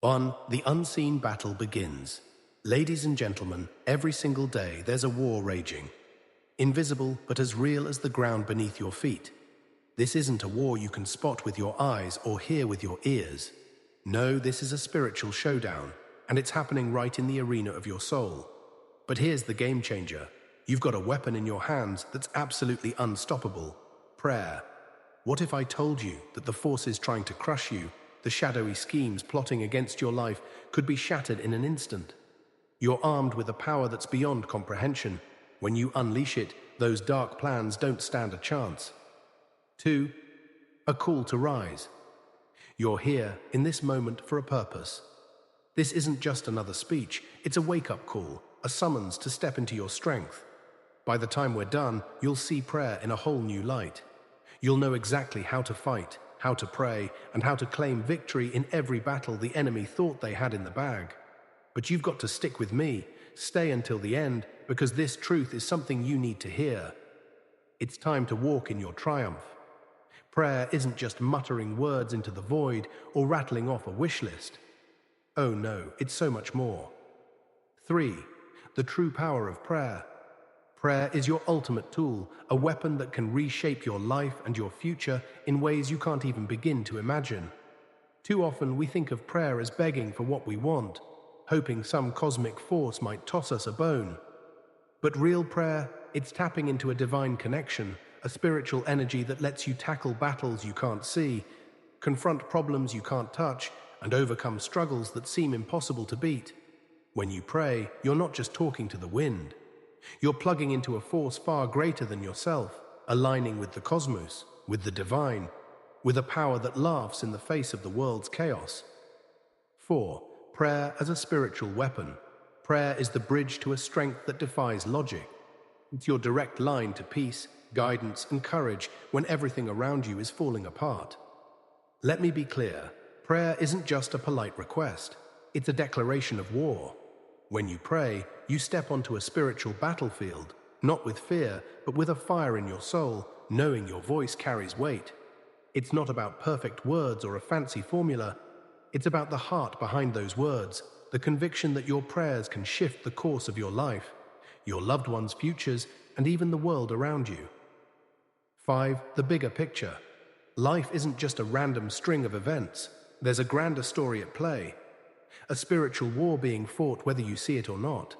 1. The unseen battle begins. Ladies and gentlemen, every single day there's a war raging. Invisible, but as real as the ground beneath your feet. This isn't a war you can spot with your eyes or hear with your ears. No, this is a spiritual showdown, and it's happening right in the arena of your soul. But here's the game changer. You've got a weapon in your hands that's absolutely unstoppable. Prayer. What if I told you that the forces trying to crush you, the shadowy schemes plotting against your life, could be shattered in an instant? You're armed with a power that's beyond comprehension. When you unleash it, those dark plans don't stand a chance. 2. A call to rise. You're here, in this moment, for a purpose. This isn't just another speech, it's a wake-up call, a summons to step into your strength. By the time we're done, you'll see prayer in a whole new light. You'll know exactly how to fight, how to pray, and how to claim victory in every battle the enemy thought they had in the bag. But you've got to stick with me, stay until the end, because this truth is something you need to hear. It's time to walk in your triumph. Prayer isn't just muttering words into the void or rattling off a wish list. Oh no, it's so much more. 3. The true power of prayer. Prayer is your ultimate tool, a weapon that can reshape your life and your future in ways you can't even begin to imagine. Too often we think of prayer as begging for what we want, hoping some cosmic force might toss us a bone. But real prayer, it's tapping into a divine connection, a spiritual energy that lets you tackle battles you can't see, confront problems you can't touch, and overcome struggles that seem impossible to beat. When you pray, you're not just talking to the wind. You're plugging into a force far greater than yourself, aligning with the cosmos, with the divine, with a power that laughs in the face of the world's chaos. 4. Prayer as a spiritual weapon. Prayer is the bridge to a strength that defies logic. It's your direct line to peace, guidance, and courage when everything around you is falling apart. Let me be clear, prayer isn't just a polite request. It's a declaration of war. When you pray, you step onto a spiritual battlefield, not with fear, but with a fire in your soul, knowing your voice carries weight. It's not about perfect words or a fancy formula. It's about the heart behind those words, the conviction that your prayers can shift the course of your life, your loved ones' futures, and even the world around you. 5. The bigger picture. Life isn't just a random string of events. There's a grander story at play. A spiritual war being fought whether you see it or not.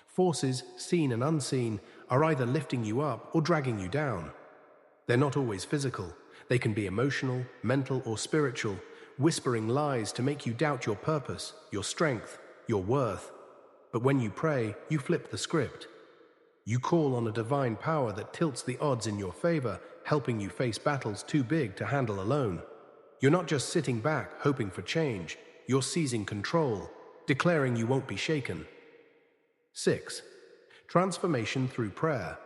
Forces, seen and unseen, are either lifting you up or dragging you down. They're not always physical. They can be emotional, mental, or spiritual, whispering lies to make you doubt your purpose, your strength, your worth. But when you pray, you flip the script. You call on a divine power that tilts the odds in your favor, helping you face battles too big to handle alone. You're not just sitting back, hoping for change. You're seizing control, declaring you won't be shaken. 6. Transformation through prayer.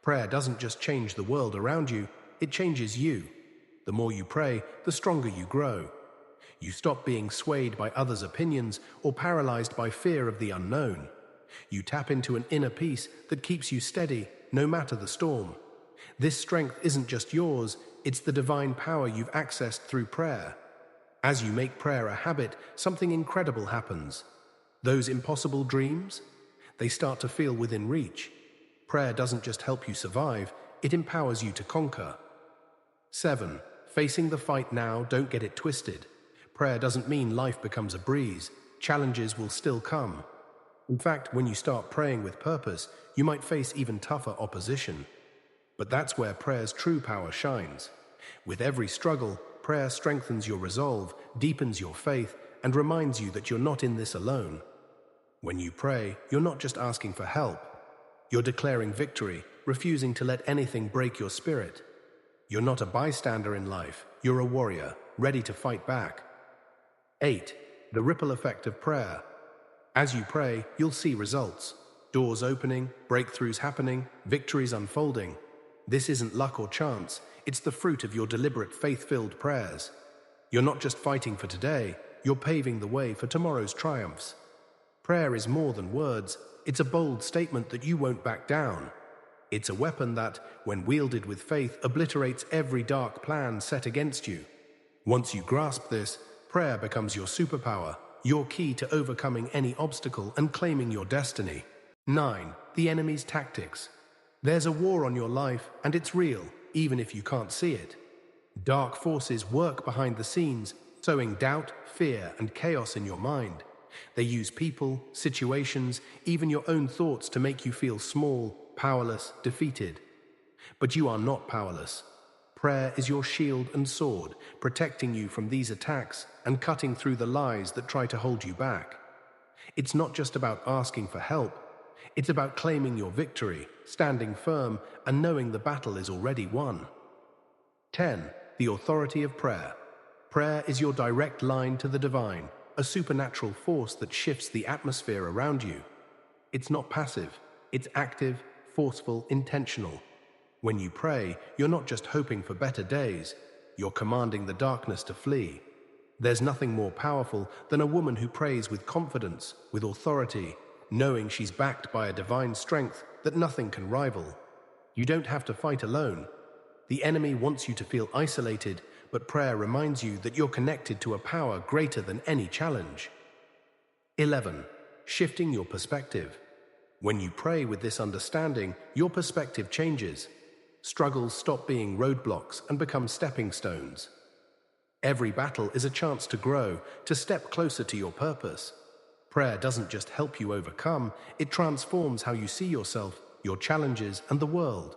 Prayer doesn't just change the world around you, it changes you. The more you pray, the stronger you grow. You stop being swayed by others' opinions or paralyzed by fear of the unknown. You tap into an inner peace that keeps you steady, no matter the storm. This strength isn't just yours, it's the divine power you've accessed through prayer. As you make prayer a habit, something incredible happens. Those impossible dreams, they start to feel within reach. Prayer doesn't just help you survive, it empowers you to conquer. 7. Facing the fight now, don't get it twisted. Prayer doesn't mean life becomes a breeze. Challenges will still come. In fact, when you start praying with purpose, you might face even tougher opposition. But that's where prayer's true power shines. With every struggle, prayer strengthens your resolve, deepens your faith, and reminds you that you're not in this alone. When you pray, you're not just asking for help. You're declaring victory, refusing to let anything break your spirit. You're not a bystander in life, you're a warrior, ready to fight back. 8. The ripple effect of prayer. As you pray, you'll see results. Doors opening, breakthroughs happening, victories unfolding. This isn't luck or chance, it's the fruit of your deliberate faith-filled prayers. You're not just fighting for today, you're paving the way for tomorrow's triumphs. Prayer is more than words, it's a bold statement that you won't back down. It's a weapon that, when wielded with faith, obliterates every dark plan set against you. Once you grasp this, prayer becomes your superpower, your key to overcoming any obstacle and claiming your destiny. 9. The enemy's tactics. There's a war on your life, and it's real, even if you can't see it. Dark forces work behind the scenes, sowing doubt, fear, and chaos in your mind. They use people, situations, even your own thoughts to make you feel small, powerless, defeated. But you are not powerless. Prayer is your shield and sword, protecting you from these attacks and cutting through the lies that try to hold you back. It's not just about asking for help. It's about claiming your victory, standing firm, and knowing the battle is already won. 10. The authority of prayer. Prayer is your direct line to the divine, a supernatural force that shifts the atmosphere around you. It's not passive. It's active, forceful, intentional. When you pray, you're not just hoping for better days. You're commanding the darkness to flee. There's nothing more powerful than a woman who prays with confidence, with authority, knowing she's backed by a divine strength that nothing can rival. You don't have to fight alone. The enemy wants you to feel isolated, but prayer reminds you that you're connected to a power greater than any challenge. 11. Shifting your perspective. When you pray with this understanding, your perspective changes. Struggles stop being roadblocks and become stepping stones. Every battle is a chance to grow, to step closer to your purpose. Prayer doesn't just help you overcome, it transforms how you see yourself, your challenges, and the world.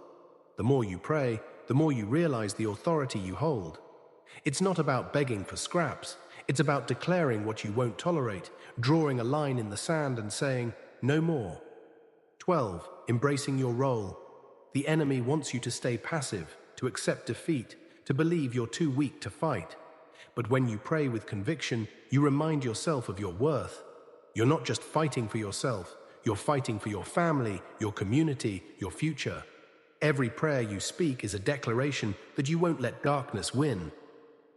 The more you pray, the more you realize the authority you hold. It's not about begging for scraps. It's about declaring what you won't tolerate, drawing a line in the sand and saying, "No more." 12. Embracing your role. The enemy wants you to stay passive, to accept defeat, to believe you're too weak to fight. But when you pray with conviction, you remind yourself of your worth. You're not just fighting for yourself, you're fighting for your family, your community, your future. Every prayer you speak is a declaration that you won't let darkness win.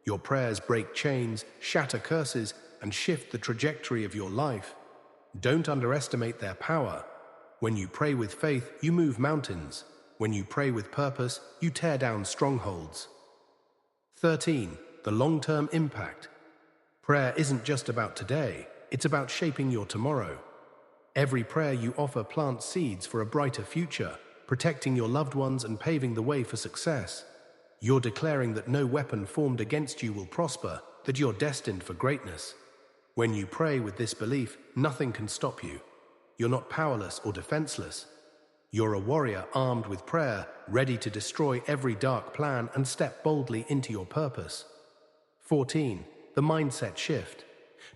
Your prayers break chains, shatter curses, and shift the trajectory of your life. Don't underestimate their power. When you pray with faith, you move mountains. When you pray with purpose, you tear down strongholds. 13. The long-term impact. Prayer isn't just about today, it's about shaping your tomorrow. Every prayer you offer plants seeds for a brighter future, protecting your loved ones and paving the way for success. You're declaring that no weapon formed against you will prosper, that you're destined for greatness. When you pray with this belief, nothing can stop you. You're not powerless or defenseless. You're a warrior armed with prayer, ready to destroy every dark plan and step boldly into your purpose. 14. The mindset shift.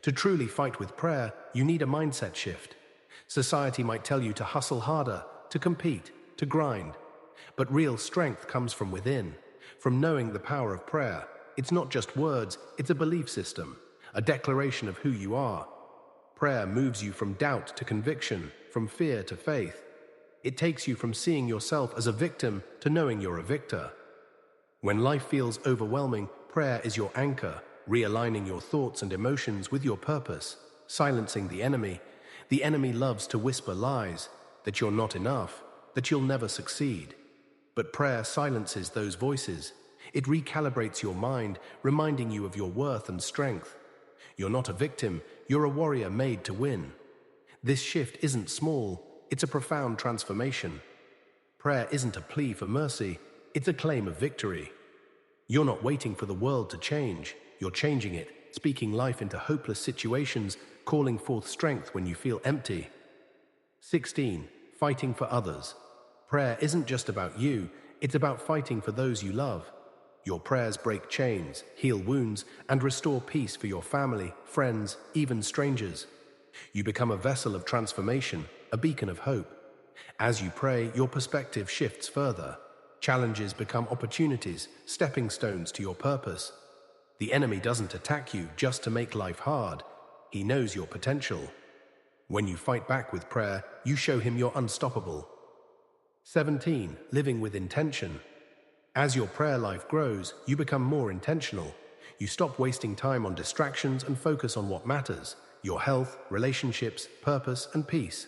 To truly fight with prayer, you need a mindset shift. Society might tell you to hustle harder, to compete, to grind. But real strength comes from within, from knowing the power of prayer. It's not just words, it's a belief system, a declaration of who you are. Prayer moves you from doubt to conviction, from fear to faith. It takes you from seeing yourself as a victim to knowing you're a victor. When life feels overwhelming, prayer is your anchor, realigning your thoughts and emotions with your purpose, silencing the enemy. The enemy loves to whisper lies, that you're not enough, that you'll never succeed. But prayer silences those voices. It recalibrates your mind, reminding you of your worth and strength. You're not a victim, you're a warrior made to win. This shift isn't small, it's a profound transformation. Prayer isn't a plea for mercy, it's a claim of victory. You're not waiting for the world to change, you're changing it, speaking life into hopeless situations, calling forth strength when you feel empty. 16. Fighting for others. Prayer isn't just about you, it's about fighting for those you love. Your prayers break chains, heal wounds, and restore peace for your family, friends, even strangers. You become a vessel of transformation, a beacon of hope. As you pray, your perspective shifts further. Challenges become opportunities, stepping stones to your purpose. The enemy doesn't attack you just to make life hard. He knows your potential. When you fight back with prayer, you show him you're unstoppable. 17. Living with intention. As your prayer life grows, you become more intentional. You stop wasting time on distractions and focus on what matters: your health, relationships, purpose, and peace.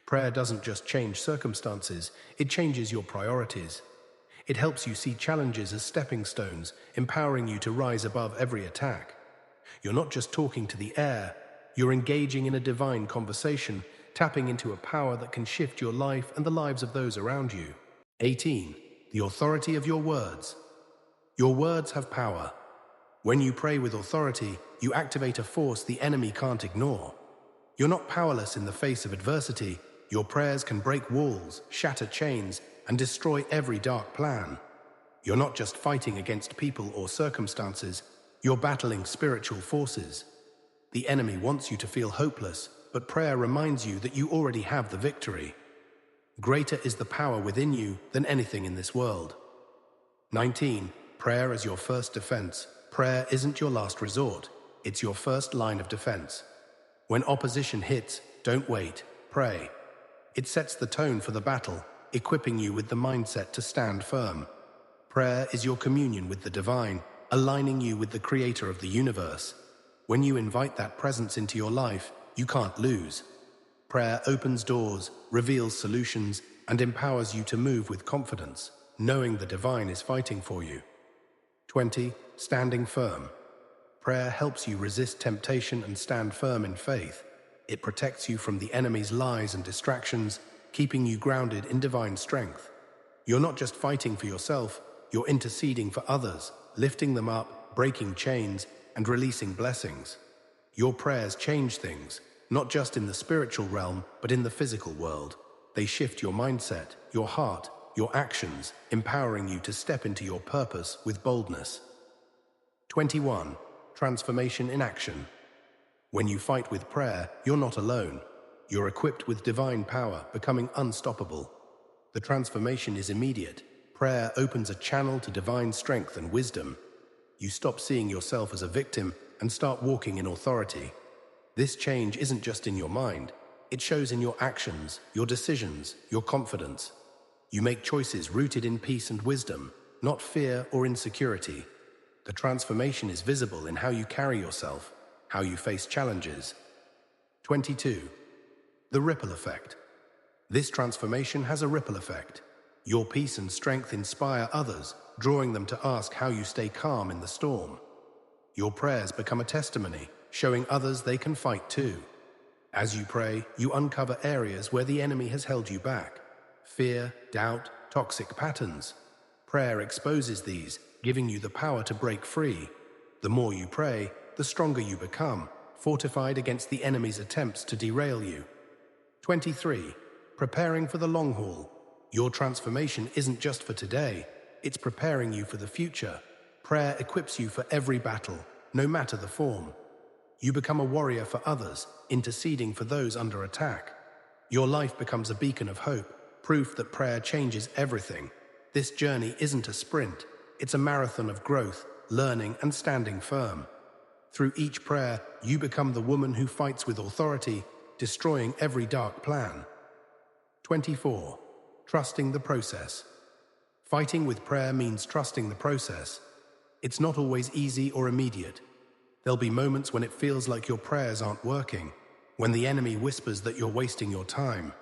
Prayer doesn't just change circumstances, it changes your priorities. It helps you see challenges as stepping stones, empowering you to rise above every attack. You're not just talking to the air, you're engaging in a divine conversation, tapping into a power that can shift your life and the lives of those around you. 18. The authority of your words. Your words have power. When you pray with authority, you activate a force the enemy can't ignore. You're not powerless in the face of adversity. Your prayers can break walls, shatter chains, and destroy every dark plan. You're not just fighting against people or circumstances, you're battling spiritual forces. The enemy wants you to feel hopeless, but prayer reminds you that you already have the victory. Greater is the power within you than anything in this world. 19. Prayer as your first defense. Prayer isn't your last resort, it's your first line of defense. When opposition hits, don't wait, pray. It sets the tone for the battle, equipping you with the mindset to stand firm. Prayer is your communion with the divine, aligning you with the creator of the universe. When you invite that presence into your life, you can't lose. Prayer opens doors, reveals solutions, and empowers you to move with confidence, knowing the divine is fighting for you. 20. Standing firm. Prayer helps you resist temptation and stand firm in faith. It protects you from the enemy's lies and distractions, keeping you grounded in divine strength. You're not just fighting for yourself, you're interceding for others, lifting them up, breaking chains, and releasing blessings. Your prayers change things, not just in the spiritual realm, but in the physical world. They shift your mindset, your heart, your actions, empowering you to step into your purpose with boldness. 21. Transformation in action. When you fight with prayer, you're not alone. You're equipped with divine power, becoming unstoppable. The transformation is immediate. Prayer opens a channel to divine strength and wisdom. You stop seeing yourself as a victim and start walking in authority. This change isn't just in your mind. It shows in your actions, your decisions, your confidence. You make choices rooted in peace and wisdom, not fear or insecurity. The transformation is visible in how you carry yourself, how you face challenges. 22. The ripple effect. This transformation has a ripple effect. Your peace and strength inspire others, drawing them to ask how you stay calm in the storm. Your prayers become a testimony, showing others they can fight too. As you pray, you uncover areas where the enemy has held you back. Fear, doubt, toxic patterns. Prayer exposes these, giving you the power to break free. The more you pray, the stronger you become, fortified against the enemy's attempts to derail you. 23. Preparing for the long haul. Your transformation isn't just for today, it's preparing you for the future. Prayer equips you for every battle, no matter the form. You become a warrior for others, interceding for those under attack. Your life becomes a beacon of hope, proof that prayer changes everything. This journey isn't a sprint, it's a marathon of growth, learning, and standing firm. Through each prayer, you become the woman who fights with authority, destroying every dark plan. 24. Trusting the process. Fighting with prayer means trusting the process. It's not always easy or immediate. There'll be moments when it feels like your prayers aren't working, when the enemy whispers that you're wasting your time.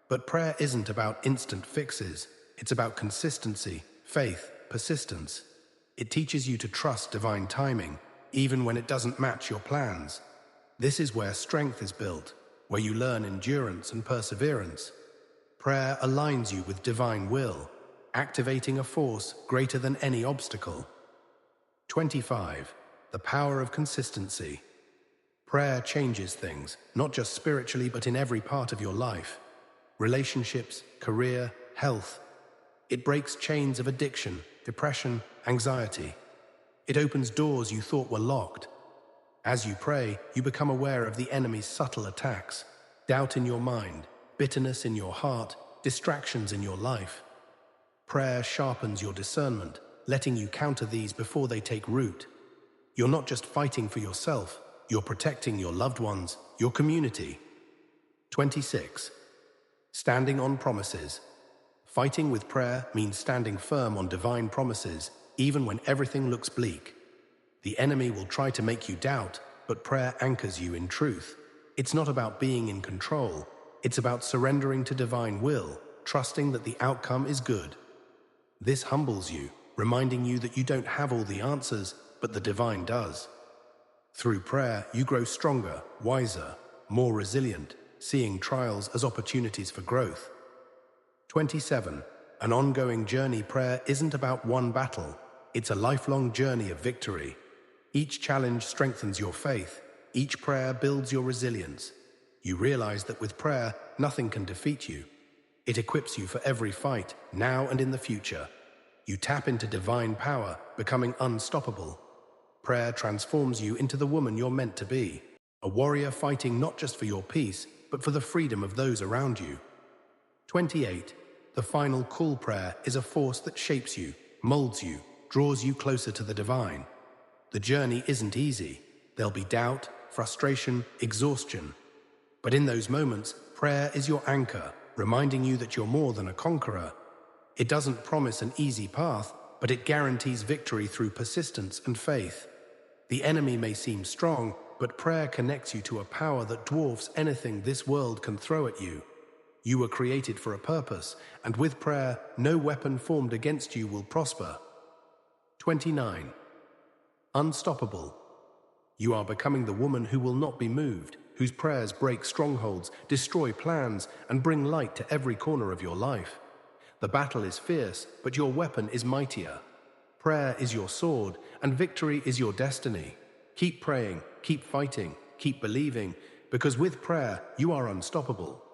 But prayer isn't about instant fixes. It's about consistency, faith, persistence. It teaches you to trust divine timing, even when it doesn't match your plans. This is where strength is built, where you learn endurance and perseverance. Prayer aligns you with divine will, activating a force greater than any obstacle. 25. The power of consistency. Prayer changes things, not just spiritually but in every part of your life. Relationships, career, health. It breaks chains of addiction, depression, anxiety. It opens doors you thought were locked. As you pray, you become aware of the enemy's subtle attacks, doubt in your mind, bitterness in your heart, distractions in your life. Prayer sharpens your discernment, letting you counter these before they take root. You're not just fighting for yourself, you're protecting your loved ones, your community. 26. Standing on promises. Fighting with prayer means standing firm on divine promises, even when everything looks bleak. The enemy will try to make you doubt, but prayer anchors you in truth. It's not about being in control, it's about surrendering to divine will, trusting that the outcome is good. This humbles you, reminding you that you don't have all the answers, but the divine does. Through prayer, you grow stronger, wiser, more resilient, seeing trials as opportunities for growth. 27. An ongoing journey. Prayer isn't about one battle. It's a lifelong journey of victory. Each challenge strengthens your faith. Each prayer builds your resilience. You realize that with prayer, nothing can defeat you. It equips you for every fight, now and in the future. You tap into divine power, becoming unstoppable. Prayer transforms you into the woman you're meant to be, a warrior fighting not just for your peace, but for the freedom of those around you. 28. The final call. Prayer is a force that shapes you, molds you, draws you closer to the divine. The journey isn't easy. There'll be doubt, frustration, exhaustion. But in those moments, prayer is your anchor, reminding you that you're more than a conqueror. It doesn't promise an easy path, but it guarantees victory through persistence and faith. The enemy may seem strong, but prayer connects you to a power that dwarfs anything this world can throw at you. You were created for a purpose, and with prayer, no weapon formed against you will prosper. 29. Unstoppable. You are becoming the woman who will not be moved, whose prayers break strongholds, destroy plans, and bring light to every corner of your life. The battle is fierce, but your weapon is mightier. Prayer is your sword, and victory is your destiny. Keep praying, keep fighting, keep believing, because with prayer, you are unstoppable.